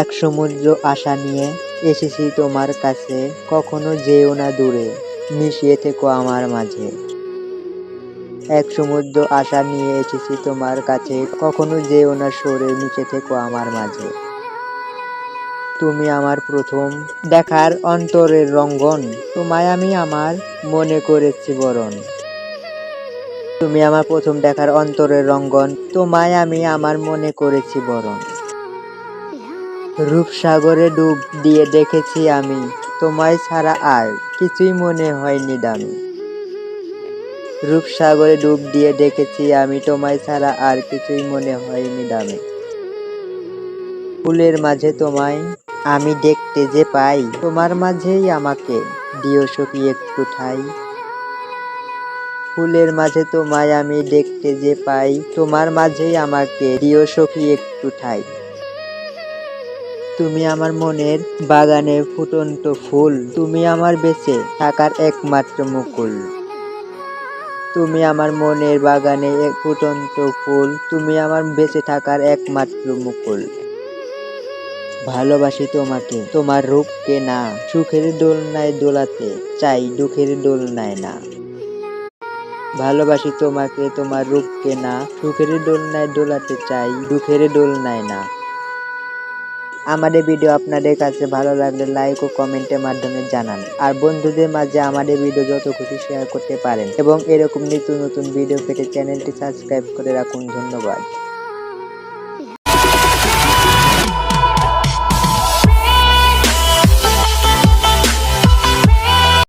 এক সমুদ্র আশা নিয়ে এসেছি তোমার কাছে, কখনো যেও না দূরে, মিশিয়ে থেকো আমার মাঝে। এক সমুদ্র আশা নিয়ে এসেছি তোমার কাছে, কখনো যেও না সরে, মিশে থেকো আমার মাঝে। তুমি আমার প্রথম দেখার অন্তরের রঙ্গন, তোমায় আমি আমার মনে করেছি বরণ। তুমি আমার প্রথম দেখার অন্তরের রঙ্গন, তোমায় আমি আমার মনে করেছি বরণ। রূপসাগরে ডুব দিয়ে দেখেছি আমি, তোমায় ছাড়া আর কিছুই মনে হয়নি দামি। রূপসাগরে ডুব দিয়ে দেখেছি আমি, তোমায় ছাড়া আর কিছুই মনে হয়নি দামি। ফুলের মাঝে তোমায় আমি দেখতে যে পাই, তোমার মাঝেই আমাকে দিও সখী একটু ঠাই। ফুলের মাঝে তোমায় আমি দেখতে যে পাই, তোমার মাঝেই আমাকে দিও সখী একটু ঠাই। তুমি আমার মনের বাগানে ফুটন্ত ফুল, তুমি আমার বেঁচে থাকার একমাত্র মুকুল। তুমি আমার মনের বাগানে ফুটন্ত ফুল, তুমি আমার বেঁচে থাকার একমাত্র মুকুল। ভালোবাসি তোমাকে তোমার রূপকে না, সুখের দোলনায় দোলাতে চাই দুঃখের দোলনায় না। ভালোবাসি তোমাকে তোমার রূপকে না, সুখের দোলনায় দোলাতে চাই দুঃখের দোলনায় না। আমাদের ভিডিও আপনাদের কাছে ভালো লাগলে লাইক ও কমেন্টের মাধ্যমে জানান, আর বন্ধুদের মাঝে আমাদের ভিডিও যত খুশি শেয়ার করতে পারেন, এবং এরকম নিত্য নতুন ভিডিও পেতে চ্যানেলটি সাবস্ক্রাইব করে রাখুন। ধন্যবাদ।